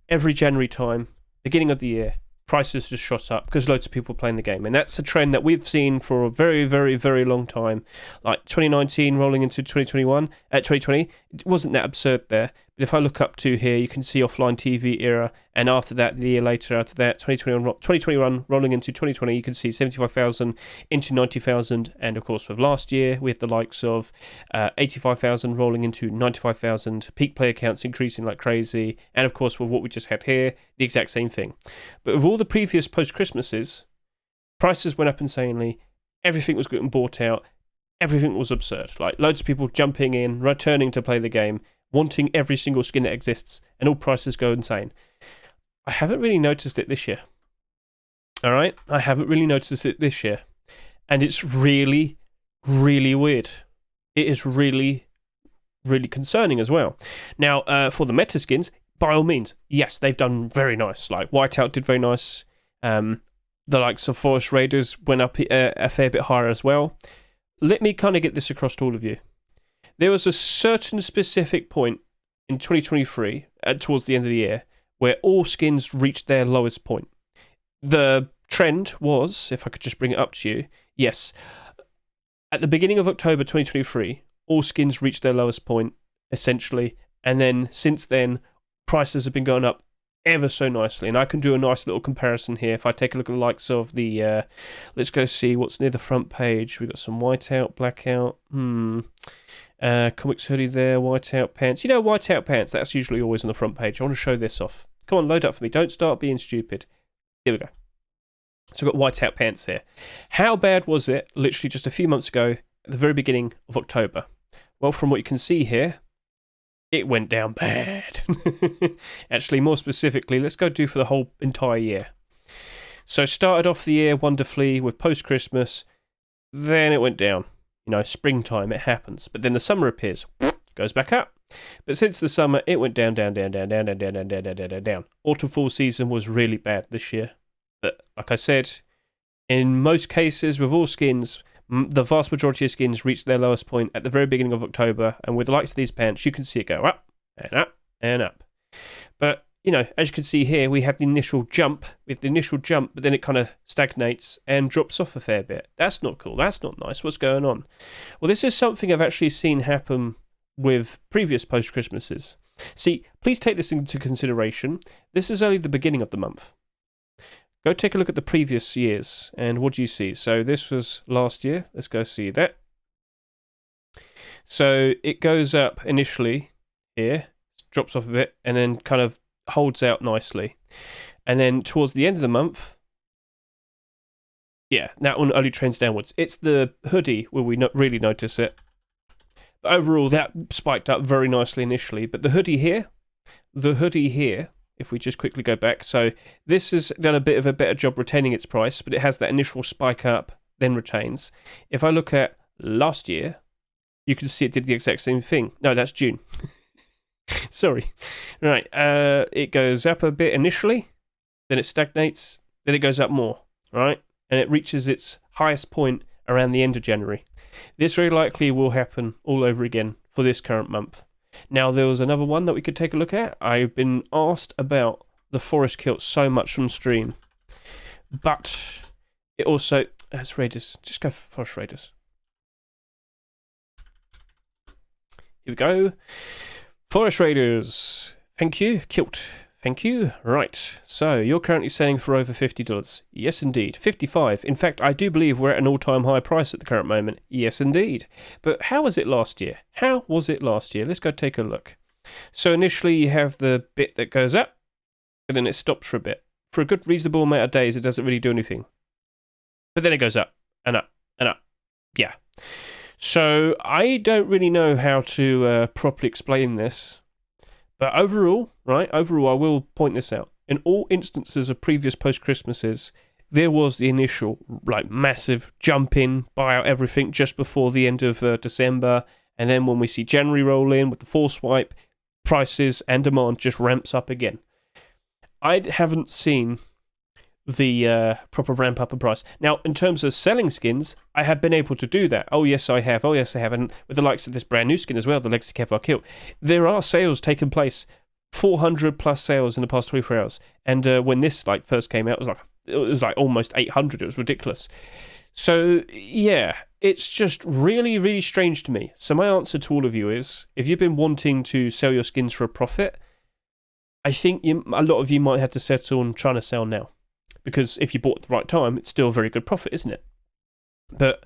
Every January time, beginning of the year, prices just shot up because loads of people were playing the game. And that's a trend that we've seen for a very, very, very long time. Like 2019 rolling into 2021, 2020, it wasn't that absurd there. But if I look up to here, you can see offline TV era. And after that, the year later, after that, 2021 rolling into 2020, you can see 75,000 into 90,000. And of course, with last year, with the likes of 85,000 rolling into 95,000, peak player counts increasing like crazy. And of course, with what we just had here, the exact same thing. But with all the previous post-Christmases, prices went up insanely. Everything was getting bought out. Everything was absurd. Like loads of people jumping in, returning to play the game, wanting every single skin that exists, and all prices go insane. I haven't really noticed it this year. All right? I haven't really noticed it this year. And it's really, really weird. It is really, really concerning as well. Now, for the meta skins, by all means, yes, they've done very nice. Like, Whiteout did very nice. The likes of Forest Raiders went up a fair bit higher as well. Let me kind of get this across to all of you. There was a certain specific point in 2023, towards the end of the year, where all skins reached their lowest point. The trend was, if I could just bring it up to you, yes, at the beginning of October 2023, all skins reached their lowest point, essentially, and then since then, prices have been going up ever so nicely. And I can do a nice little comparison here. If I take a look at the likes of the, let's go see what's near the front page. We've got some whiteout, blackout, comics hoodie there, whiteout pants. You know, whiteout pants, that's usually always on the front page. I want to show this off. Come on, load up for me. Don't start being stupid. Here we go. So I've got whiteout pants here. How bad was it literally just a few months ago at the very beginning of October? Well, from what you can see here, it went down bad. Actually, more specifically, let's go do for the whole entire year. So started off the year wonderfully with post-Christmas, then it went down. You know, springtime, it happens. But then the summer appears, goes back up. But since the summer, it went down. Autumn fall season was really bad this year. But like I said, in most cases, with all skins, the vast majority of skins reached their lowest point at the very beginning of October, and with the likes of these pants, you can see it go up and up and up. But, you know, as you can see here, we have the initial jump, but then it kind of stagnates and drops off a fair bit. That's not cool. That's not nice. What's going on? Well, this is something I've actually seen happen with previous post-Christmases. See, please take this into consideration. This is only the beginning of the month. Go take a look at the previous years, and what do you see? So this was last year. Let's go see that. So it goes up initially here, drops off a bit, and then kind of holds out nicely. And then towards the end of the month, yeah, that one only trends downwards. It's the hoodie where we really notice it. But overall, that spiked up very nicely initially. But the hoodie here, if we just quickly go back, so this has done a bit of a better job retaining its price, but it has that initial spike up, then retains. If I look at last year, you can see it did the exact same thing. No, that's June. Sorry. Right, it goes up a bit initially, then it stagnates, then it goes up more, right? And it reaches its highest point around the end of January. This very likely will happen all over again for this current month. Now, there was another one that we could take a look at. I've been asked about the Forest Kilt so much on stream. But it also... It's Raiders. Just go for Forest Raiders. Here we go. Forest Raiders. Thank you. Kilt. Thank you. Right. So, you're currently selling for over $50. Yes, indeed. 55. In fact, I do believe we're at an all-time high price at the current moment. Yes, indeed. But how was it last year? Let's go take a look. So, initially, you have the bit that goes up, and then it stops for a bit. For a good, reasonable amount of days, it doesn't really do anything. But then it goes up, and up, and up. Yeah. So, I don't really know how to properly explain this. But overall, I will point this out. In all instances of previous post-Christmases, there was the initial like massive jump in, buy out everything just before the end of December, and then when we see January roll in with the force wipe, prices and demand just ramps up again. I haven't seen the proper ramp up in price. Now, in terms of selling skins, I have been able to do that. Oh yes, I have. And with the likes of this brand new skin as well, the Legacy Kevlar Kilt, there are sales taking place. 400 plus sales in the past 24 hours. And when this like first came out, it was like almost 800. It was ridiculous. So yeah, it's just really, really strange to me. So my answer to all of you is, if you've been wanting to sell your skins for a profit, I think a lot of you might have to settle on trying to sell now. Because if you bought at the right time, it's still a very good profit, isn't it? But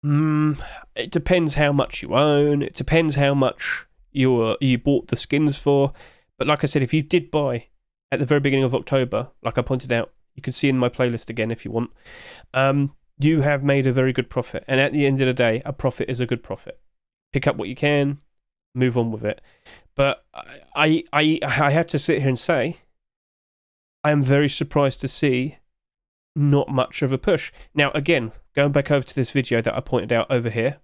it depends how much you own. It depends how much you bought the skins for. But like I said, if you did buy at the very beginning of October, like I pointed out, you can see in my playlist again if you want, you have made a very good profit. And at the end of the day, a profit is a good profit. Pick up what you can, move on with it. But I have to sit here and say, I am very surprised to see not much of a push. Now, again, going back over to this video that I pointed out over here.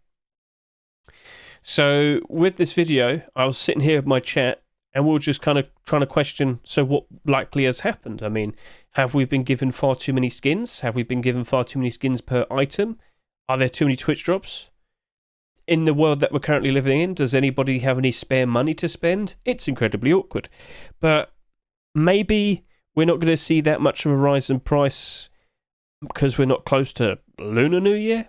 So with this video, I was sitting here with my chat, and we were just kind of trying to question, so what likely has happened? I mean, have we been given far too many skins? Have we been given far too many skins per item? Are there too many Twitch drops? In the world that we're currently living in, does anybody have any spare money to spend? It's incredibly awkward. But maybe we're not going to see that much of a rise in price because we're not close to Lunar New Year.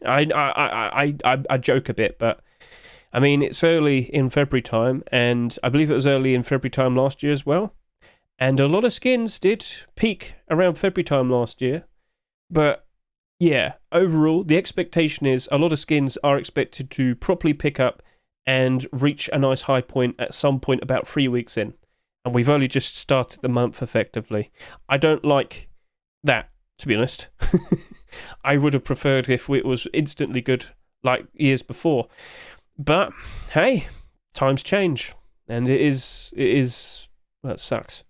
I joke a bit, but I mean, it's early in February time, and I believe it was early in February time last year as well. And a lot of skins did peak around February time last year. But yeah, overall, the expectation is a lot of skins are expected to properly pick up and reach a nice high point at some point about 3 weeks in. And we've only just started the month effectively. I don't like that, to be honest. I would have preferred if it was instantly good like years before. But hey, times change, and it is well, it sucks.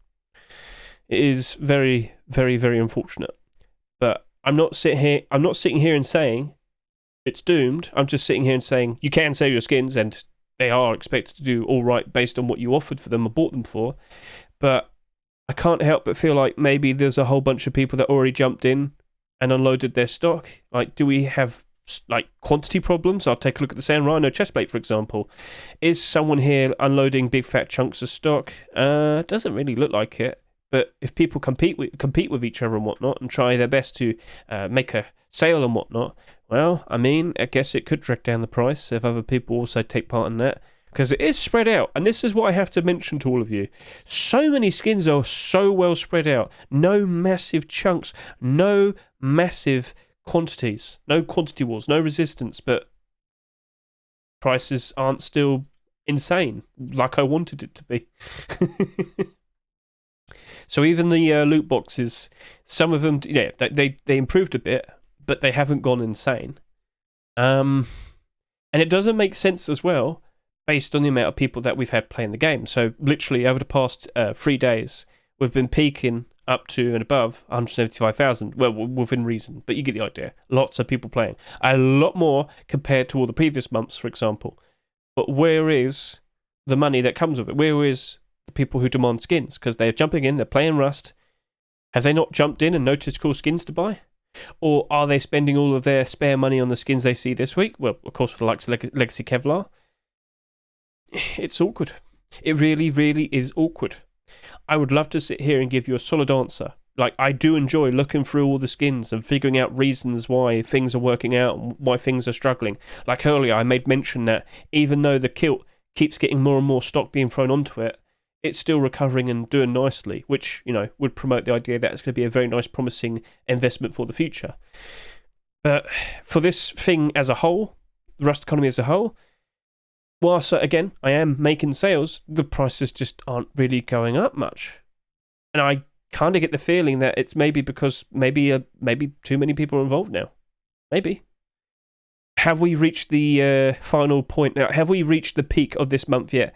It is very, very, very unfortunate. But I'm not sitting here and saying it's doomed. I'm just sitting here and saying you can sell your skins, and they are expected to do all right based on what you offered for them or bought them for. But I can't help but feel like maybe there's a whole bunch of people that already jumped in and unloaded their stock. Like, do we have like quantity problems? I'll take a look at the San Rhino chestplate, for example. Is someone here unloading big fat chunks of stock? Doesn't really look like it. But if people compete with each other and whatnot and try their best to make a sale and whatnot, well, I mean, I guess it could drag down the price if other people also take part in that. Because it is spread out. And this is what I have to mention to all of you. So many skins are so well spread out. No massive chunks. No massive quantities. No quantity wars. No resistance. But prices aren't still insane like I wanted it to be. So even the loot boxes, some of them, yeah, they improved a bit, but they haven't gone insane. And it doesn't make sense as well, based on the amount of people that we've had playing the game. So literally over the past 3 days, we've been peaking up to and above 175,000. Well, within reason, but you get the idea. Lots of people playing. A lot more compared to all the previous months, for example. But where is the money that comes with it? Where is the people who demand skins? Because they're jumping in, they're playing Rust. Have they not jumped in and noticed cool skins to buy? Or are they spending all of their spare money on the skins they see this week? Well, of course, with the likes of Legacy Kevlar. It's awkward. It really, really is awkward. I would love to sit here and give you a solid answer. Like, I do enjoy looking through all the skins and figuring out reasons why things are working out and why things are struggling. Like earlier, I made mention that even though the kilt keeps getting more and more stock being thrown onto it, it's still recovering and doing nicely, which, you know, would promote the idea that it's going to be a very nice, promising investment for the future. But for this thing as a whole, the Rust economy as a whole, whilst, again, I am making sales, the prices just aren't really going up much. And I kind of get the feeling that it's maybe because maybe too many people are involved now. Maybe. Have we reached the final point now? Have we reached the peak of this month yet?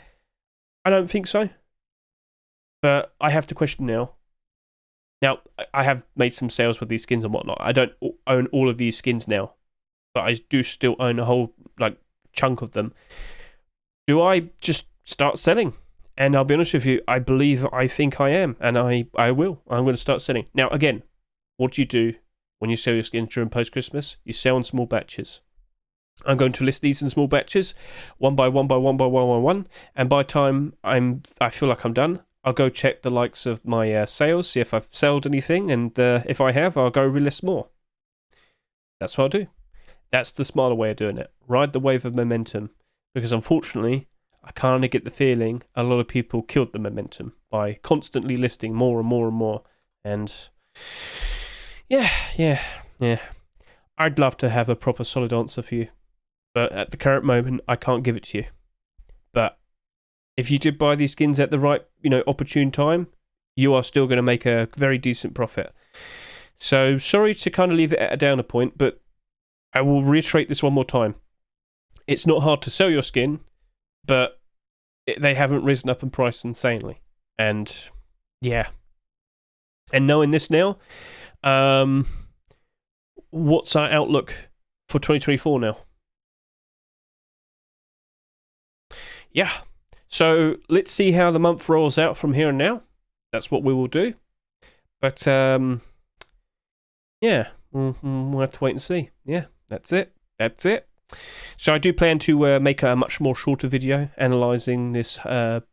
I don't think so. But I have to question now, Now, I have made some sales with these skins and whatnot. I don't own all of these skins now, but I do still own a whole like chunk of them. Do I just start selling? And I'll be honest with you, I think I am, and I will. I'm going to start selling. Now, again, what do you do when you sell your skins during post-Christmas? You sell in small batches. I'm going to list these in small batches, one by one by one by one by one, and by the time I feel like I'm done, I'll go check the likes of my sales, see if I've sold anything, and if I have, I'll go relist more. That's what I'll do. That's the smarter way of doing it. Ride the wave of momentum, because unfortunately, I kind of get the feeling a lot of people killed the momentum by constantly listing more and more and more, and yeah. I'd love to have a proper solid answer for you, but at the current moment, I can't give it to you. But if you did buy these skins at the right, opportune time, you are still going to make a very decent profit. So sorry to kind of leave it at a downer point, but I will reiterate this one more time. It's not hard to sell your skin, but they haven't risen up in price insanely. And yeah. And knowing this now, what's our outlook for 2024 now? Yeah. So let's see how the month rolls out from here and now. That's what we will do. But yeah, we'll have to wait and see. Yeah, that's it. So I do plan to make a much more shorter video analysing this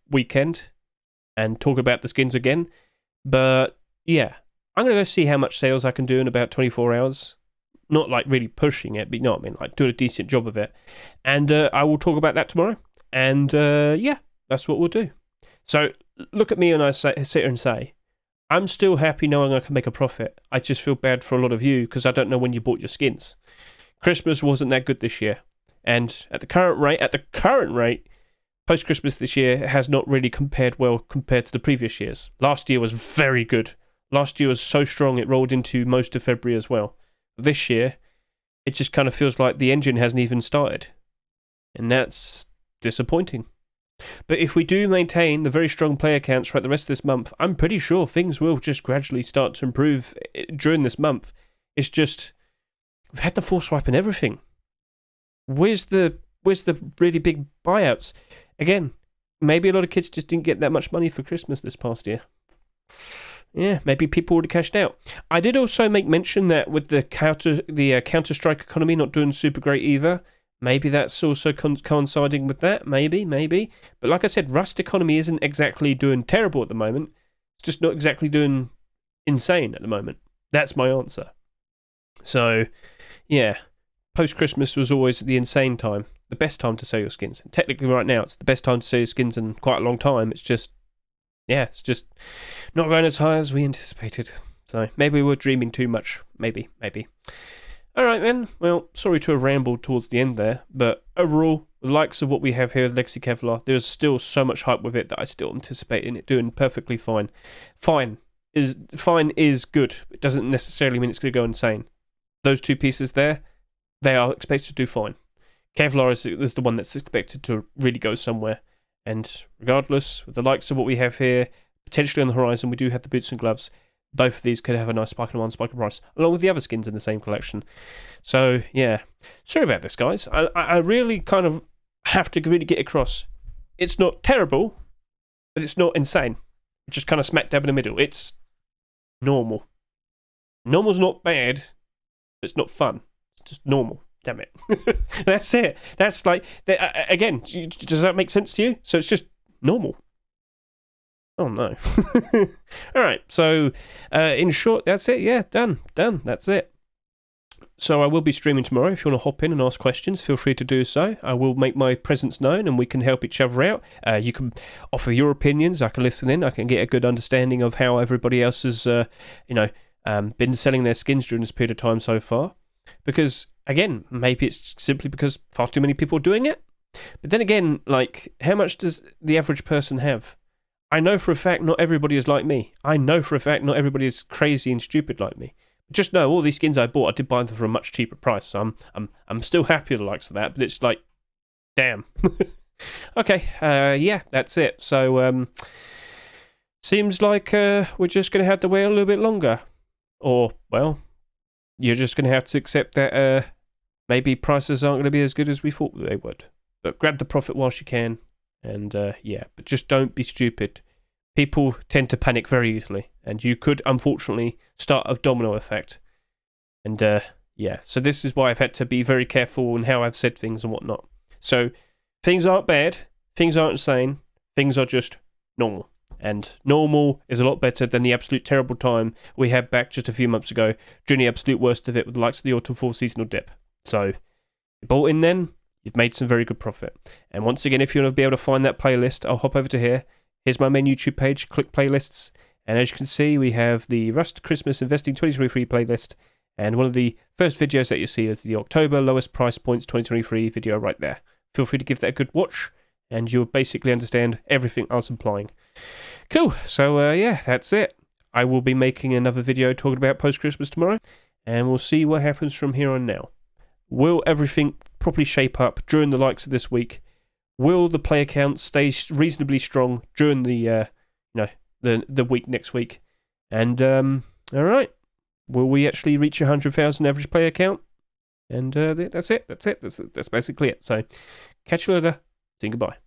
weekend and talk about the skins again. But yeah, I'm going to go see how much sales I can do in about 24 hours. Not like really pushing it, but you know what I mean, like do a decent job of it. And I will talk about that tomorrow. And yeah, that's what we'll do. So look at me and I sit here and say, I'm still happy knowing I can make a profit. I just feel bad for a lot of you because I don't know when you bought your skins. Christmas wasn't that good this year. And at the current rate, post-Christmas this year has not really compared well compared to the previous years. Last year was very good. Last year was so strong it rolled into most of February as well. This year, it just kind of feels like the engine hasn't even started. And that's disappointing. But if we do maintain the very strong player counts throughout the rest of this month, I'm pretty sure things will just gradually start to improve during this month. It's just, we've had the force swipe and everything. Where's the really big buyouts? Again, maybe a lot of kids just didn't get that much money for Christmas this past year. Yeah, maybe people already cashed out. I did also make mention that with the Counter-Strike economy not doing super great either, maybe that's also coinciding with that. Maybe. But like I said, Rust economy isn't exactly doing terrible at the moment. It's just not exactly doing insane at the moment. That's my answer. So, yeah, post-Christmas was always the insane time. The best time to sell your skins. And technically right now, it's the best time to sell your skins in quite a long time. It's just not going as high as we anticipated. So maybe we're dreaming too much. Maybe. All right then. Well, sorry to have rambled towards the end there, but overall, the likes of what we have here with Legacy Kevlar, there's still so much hype with it that I still anticipate it doing perfectly fine. Fine is good. It doesn't necessarily mean it's going to go insane. Those two pieces there, they are expected to do fine. Kevlar is the one that's expected to really go somewhere. And regardless, with the likes of what we have here, potentially on the horizon, we do have the boots and gloves. Both of these could have a nice spike in one, spike in price, along with the other skins in the same collection. So, yeah. Sorry about this, guys. I really kind of have to really get across. It's not terrible, but it's not insane. It's just kind of smack dab in the middle. It's normal. Normal's not bad, but it's not fun. It's just normal. Damn it. That's it. That's like, again, does that make sense to you? So it's just normal. Oh no. All right. So, in short, that's it. Yeah, done. That's it. So I will be streaming tomorrow. If you want to hop in and ask questions, feel free to do so. I will make my presence known and we can help each other out. You can offer your opinions. I can listen in. I can get a good understanding of how everybody else has, been selling their skins during this period of time so far. Because, again, maybe it's simply because far too many people are doing it. But then again, like, how much does the average person have? I know for a fact not everybody is like me. I know for a fact not everybody is crazy and stupid like me. Just know all these skins I bought, I did buy them for a much cheaper price. So I'm still happy with the likes of that. But it's like, damn. Okay, yeah, that's it. So seems like we're just going to have to wait a little bit longer. Or, well, you're just going to have to accept that maybe prices aren't going to be as good as we thought they would. But grab the profit whilst you can. And, yeah, but just don't be stupid. People tend to panic very easily. And you could, unfortunately, start a domino effect. And, yeah, so this is why I've had to be very careful in how I've said things and whatnot. So, things aren't bad. Things aren't insane. Things are just normal. And normal is a lot better than the absolute terrible time we had back just a few months ago during the absolute worst of it with the likes of the Autumn Fall seasonal dip. So, you bought in then, you've made some very good profit. And once again, if you want to be able to find that playlist, I'll hop over to here. Here's my main YouTube page, click playlists. And as you can see, we have the Rust Christmas Investing 2023 playlist. And one of the first videos that you see is the October Lowest Price Points 2023 video right there. Feel free to give that a good watch, and you'll basically understand everything I was implying. Cool, so yeah, that's it. I will be making another video talking about post-Christmas tomorrow, and we'll see what happens from here on now. Will everything properly shape up during the likes of this week? Will the player count stay reasonably strong during the the week next week? And all right, will we actually reach 100,000 average player count? And that's it. That's basically it. So catch you later. See you, goodbye.